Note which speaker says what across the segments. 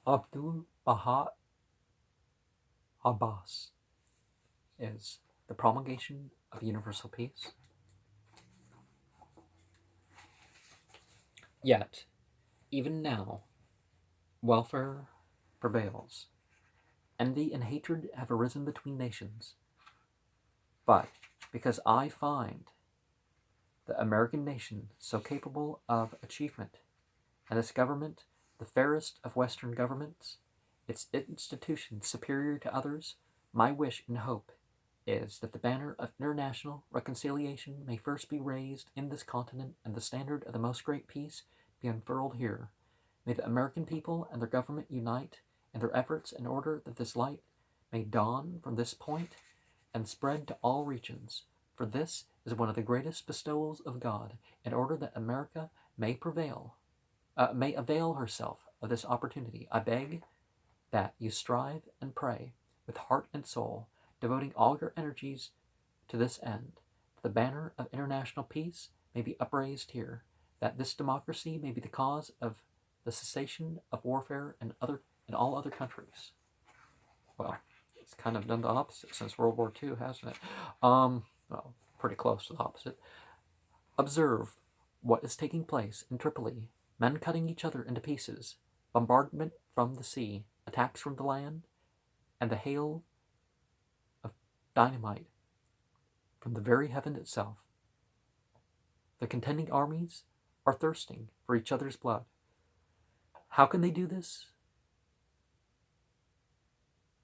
Speaker 1: Abdul Baha Abbas is the promulgation of universal peace. Yet, even now, welfare prevails. Envy and hatred have arisen between nations. But because I find the American nation so capable of achievement, and its government the fairest of Western governments, its institutions superior to others, my wish and hope is that the banner of international reconciliation may first be raised in this continent and the standard of the most great peace be unfurled here. May the American people and their government unite in their efforts in order that this light may dawn from this point and spread to all regions, for this is one of the greatest bestowals of God, in order that America may avail herself of this opportunity. I beg that you strive and pray with heart and soul, devoting all your energies to this end. The banner of international peace may be upraised here, that this democracy may be the cause of the cessation of warfare in all other countries. Well, it's kind of done the opposite since World War II, hasn't it? Well, pretty close to the opposite. Observe what is taking place in Tripoli. Men cutting each other into pieces, bombardment from the sea, attacks from the land, and the hail of dynamite from the very heaven itself. The contending armies are thirsting for each other's blood. How can they do this?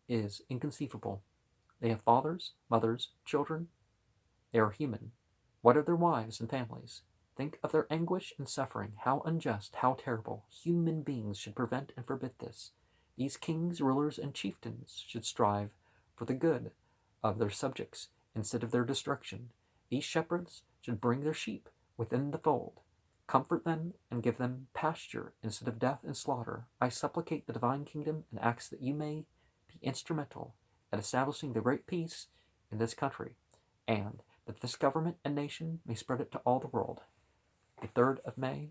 Speaker 1: Is inconceivable. They have fathers, mothers, children. They are human. What of their wives and families? Think of their anguish and suffering. How unjust, how terrible. Human beings should prevent and forbid this. These kings, rulers, and chieftains should strive for the good of their subjects instead of their destruction. These shepherds should bring their sheep within the fold, comfort them, and give them pasture instead of death and slaughter. I supplicate the divine kingdom and ask that you may be instrumental in establishing the great peace in this country, and that this government and nation may spread it to all the world. The 3rd of May,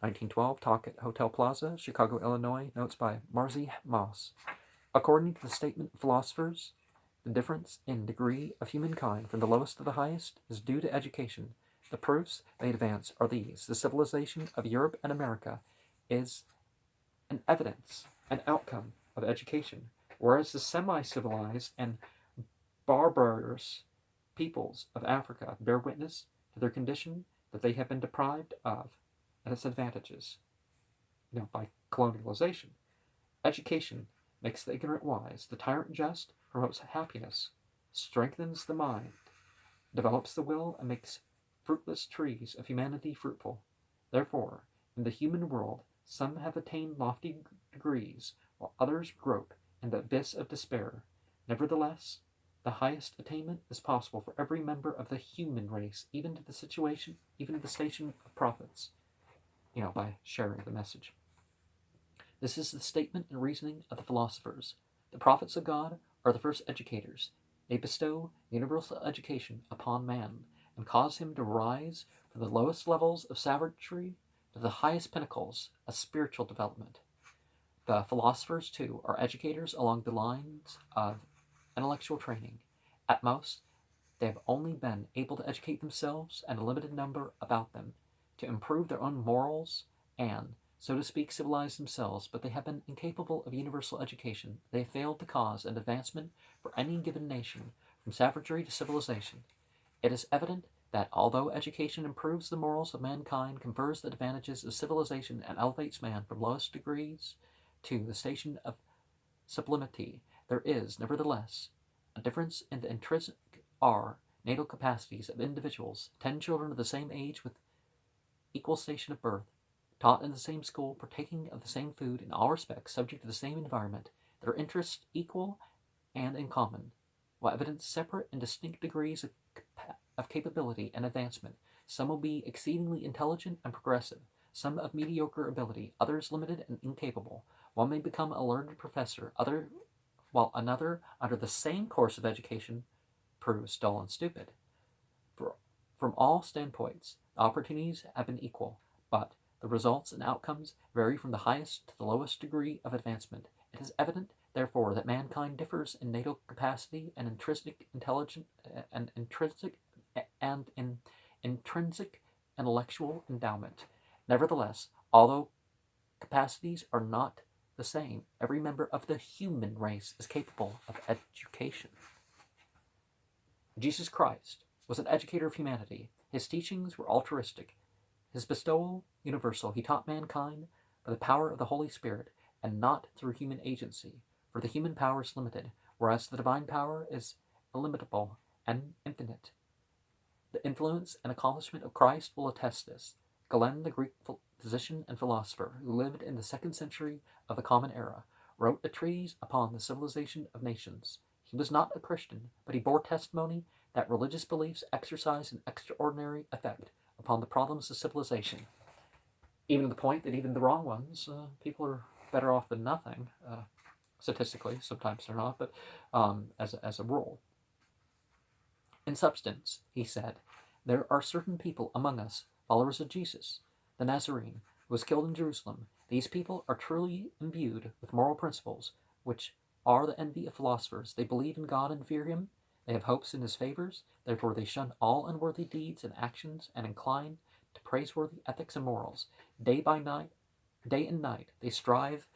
Speaker 1: 1912, talk at Hotel Plaza, Chicago, Illinois. Notes by Marzi Moss. According to the statement of philosophers, the difference in degree of humankind from the lowest to the highest is due to education. The proofs they advance are these. The civilization of Europe and America is an evidence, an outcome of education, whereas the semi-civilized and barbarous peoples of Africa bear witness to their condition that they have been deprived of and its advantages, by colonialization. Education makes the ignorant wise, the tyrant just, promotes happiness, strengthens the mind, develops the will, and makes fruitless trees of humanity fruitful. Therefore, in the human world, some have attained lofty degrees, while others grope in the abyss of despair. Nevertheless, the highest attainment is possible for every member of the human race, even to the station of prophets, by sharing the message. This is the statement and reasoning of the philosophers. The prophets of God are the first educators. They bestow universal education upon man and cause him to rise from the lowest levels of savagery to the highest pinnacles of spiritual development. The philosophers, too, are educators along the lines of intellectual training. At most, they have only been able to educate themselves and a limited number about them, to improve their own morals and, so to speak, civilize themselves, but they have been incapable of universal education. They have failed to cause an advancement for any given nation, from savagery to civilization. It is evident that although education improves the morals of mankind, confers the advantages of civilization, and elevates man from lowest degrees to the station of sublimity, there is, nevertheless, a difference in the intrinsic natal capacities of individuals. 10 children of the same age with equal station of birth, taught in the same school, partaking of the same food, in all respects subject to the same environment, their interests equal and in common, while evidence separate and distinct degrees of capability and advancement. Some will be exceedingly intelligent and progressive, some of mediocre ability, others limited and incapable. One may become a learned professor, while another, under the same course of education, proves dull and stupid. From all standpoints, the opportunities have been equal, but The results and outcomes vary from the highest to the lowest degree of advancement. It is evident, therefore, that mankind differs in natal capacity and intrinsic intelligence and intrinsic intellectual endowment. Nevertheless, although capacities are not the same, every member of the human race is capable of education. Jesus Christ was an educator of humanity. His teachings were altruistic, his bestowal universal. He taught mankind by the power of the Holy Spirit and not through human agency, for the human power is limited, whereas the divine power is illimitable and infinite. The influence and accomplishment of Christ will attest this. Galen, the Greek physician and philosopher, who lived in the 2nd century of the Common Era, wrote a treatise upon the civilization of nations. He was not a Christian, but he bore testimony that religious beliefs exercise an extraordinary effect upon the problems of civilization, even to the point that even the wrong ones, people are better off than nothing, statistically. Sometimes they're not, but as a rule. In substance, he said, there are certain people among us, followers of Jesus, the Nazarene, who was killed in Jerusalem. These people are truly imbued with moral principles, which are the envy of philosophers. They believe in God and fear him. They have hopes in his favors. Therefore they shun all unworthy deeds and actions and incline to praiseworthy ethics and morals. Day and night, they strive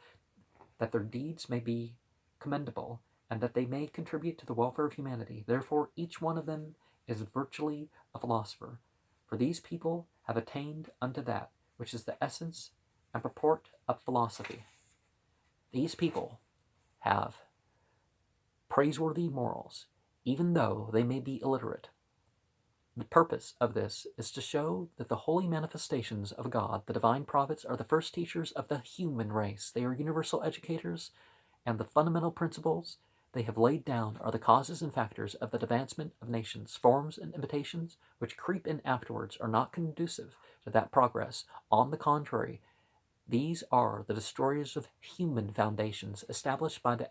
Speaker 1: that their deeds may be commendable and that they may contribute to the welfare of humanity. Therefore, each one of them is virtually a philosopher. For these people have attained unto that which is the essence and purport of philosophy. These people have praiseworthy morals, even though they may be illiterate. The purpose of this is to show that the holy manifestations of God, the divine prophets, are the first teachers of the human race. They are universal educators, and the fundamental principles they have laid down are the causes and factors of the advancement of nations. Forms and imitations which creep in afterwards are not conducive to that progress. On the contrary, these are the destroyers of human foundations established by the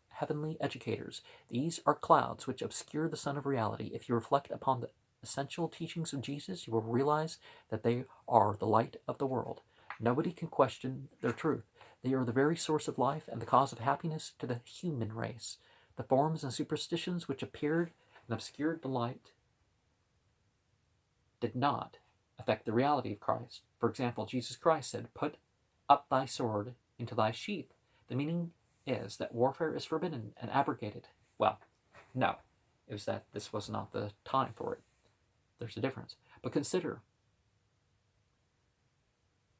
Speaker 1: heavenly educators. These are clouds which obscure the sun of reality. If you reflect upon the essential teachings of Jesus, you will realize that they are the light of the world. Nobody can question their truth. They are the very source of life and the cause of happiness to the human race. The forms and superstitions which appeared and obscured the light did not affect the reality of Christ. For example, Jesus Christ said, "Put up thy sword into thy sheath." The meaning is that warfare is forbidden and abrogated. Well, no, it was that this was not the time for it. There's a difference. But consider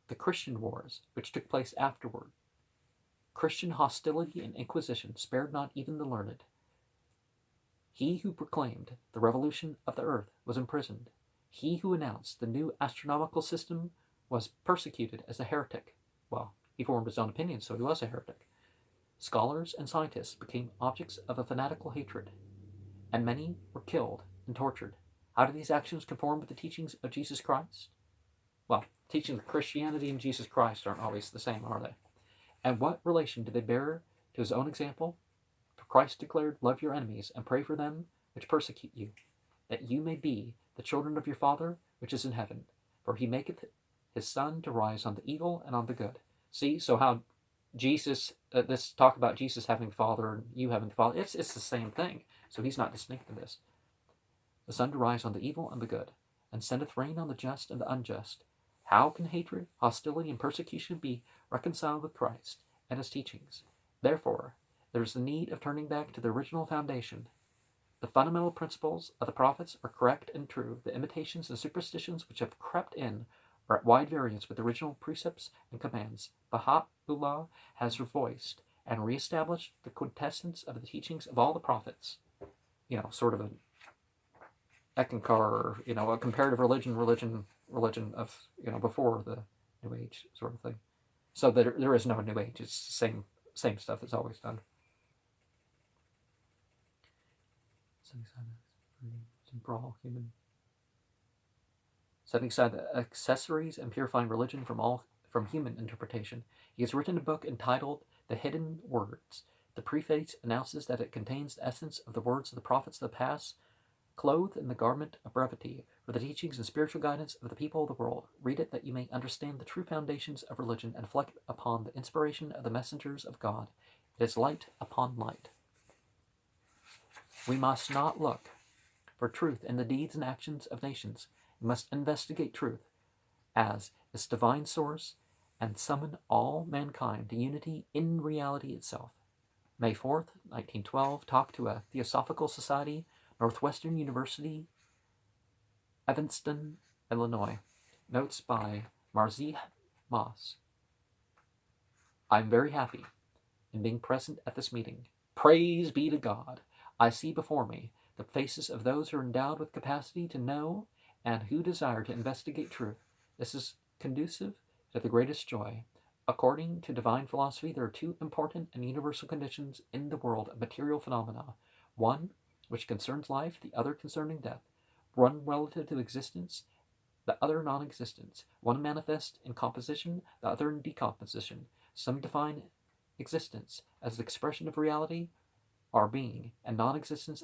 Speaker 1: the Christian wars which took place afterward. Christian hostility and inquisition spared not even the learned. He who proclaimed the revolution of the earth was imprisoned. He who announced the new astronomical system was persecuted as a heretic. Well, he formed his own opinion, so he was a heretic. Scholars and scientists became objects of a fanatical hatred, and many were killed and tortured. How do these actions conform with the teachings of Jesus Christ? Well, teachings of Christianity and Jesus Christ aren't always the same, are they? And what relation do they bear to his own example? For Christ declared, "Love your enemies and pray for them which persecute you, that you may be the children of your Father which is in heaven. For he maketh his sun to rise on the evil and on the good." See, so how Jesus, this talk about Jesus having the Father and you having the Father, it's the same thing. So he's not distinct in this. The sun to rise on the evil and the good, and sendeth rain on the just and the unjust. How can hatred, hostility, and persecution be reconciled with Christ and his teachings? Therefore, there is the need of turning back to the original foundation. The fundamental principles of the prophets are correct and true. The imitations and superstitions which have crept in are at wide variance with the original precepts and commands. Baha'u'llah has revoiced and reestablished the quintessence of the teachings of all the prophets. Sort of an Ekankar, a comparative religion of, before the New Age sort of thing. So there is no New Age. It's the same stuff that's always done. Setting aside the accessories and purifying religion from human interpretation, he has written a book entitled The Hidden Words. The preface announces that it contains the essence of the words of the prophets of the past, clothed in the garment of brevity, for the teachings and spiritual guidance of the people of the world. Read it that you may understand the true foundations of religion and reflect upon the inspiration of the messengers of God. It is light upon light. We must not look for truth in the deeds and actions of nations. We must investigate truth as its divine source and summon all mankind to unity in reality itself. May 4th, 1912, talk to a Theosophical Society, Northwestern University, Evanston, Illinois. Notes by Marzi Moss. I'm very happy in being present at this meeting. Praise be to God. I see before me the faces of those who are endowed with capacity to know and who desire to investigate truth. This is conducive to the greatest joy. According to divine philosophy, there are two important and universal conditions in the world of material phenomena. One, which concerns life, the other concerning death. One relative to existence, the other non-existence. One manifest in composition, the other in decomposition. Some define existence as the expression of reality, our being, and non-existence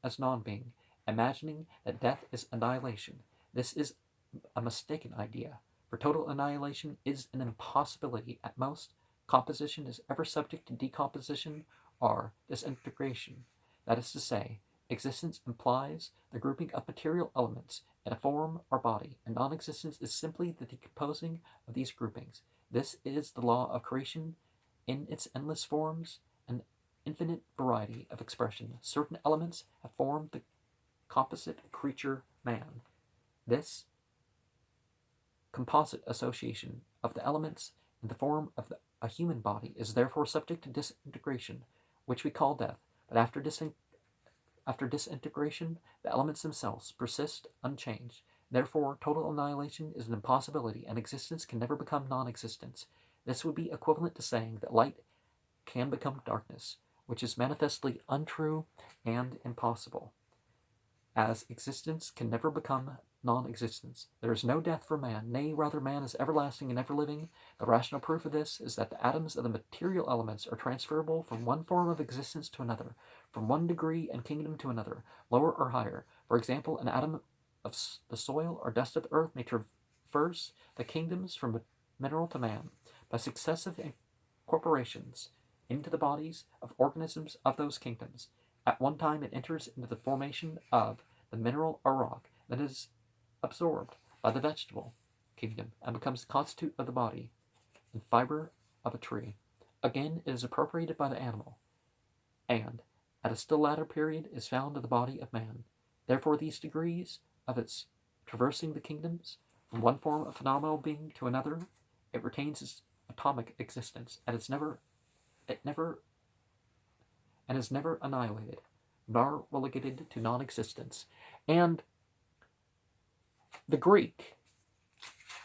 Speaker 1: as non-being, imagining that death is annihilation. This is a mistaken idea, for total annihilation is an impossibility at most. Composition is ever subject to decomposition or disintegration. That is to say, existence implies the grouping of material elements in a form or body, and non-existence is simply the decomposing of these groupings. This is the law of creation in its endless forms and infinite variety of expression. Certain elements have formed the composite creature man. This composite association of the elements in the form of a human body is therefore subject to disintegration, which we call death. But after disintegration, the elements themselves persist unchanged. Therefore, total annihilation is an impossibility, and existence can never become non-existence. This would be equivalent to saying that light can become darkness, which is manifestly untrue and impossible, as existence can never become non-existence. There is no death for man, nay, rather man is everlasting and ever-living. The rational proof of this is that the atoms of the material elements are transferable from one form of existence to another, from one degree and kingdom to another, lower or higher. For example, an atom of the soil or dust of the earth may traverse the kingdoms from mineral to man by successive incorporations into the bodies of organisms of those kingdoms. At one time it enters into the formation of the mineral or rock that is absorbed by the vegetable kingdom and becomes the constitute of the body and fiber of a tree. Again, it is appropriated by the animal, and at a still latter period is found in the body of man. Therefore, these degrees of its traversing the kingdoms from one form of phenomenal being to another, it retains its atomic existence, and is never annihilated, nor relegated to non-existence. And the Greek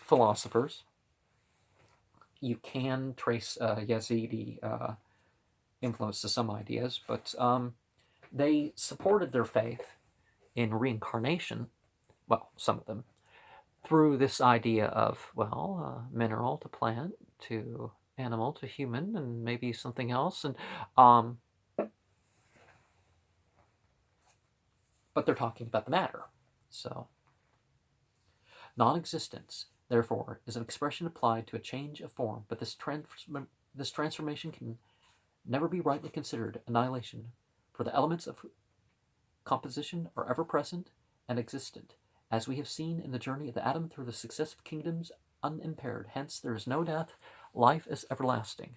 Speaker 1: philosophers, you can trace Yazidi influence to some ideas, but they supported their faith in reincarnation, well, some of them, through this idea of, mineral to plant to animal to human and maybe something else, and but they're talking about the matter. So non-existence, therefore, is an expression applied to a change of form, but this transformation can never be rightly considered annihilation, for the elements of composition are ever present and existent, as we have seen in the journey of the atom through the successive kingdoms unimpaired. Hence there is no death, life is everlasting.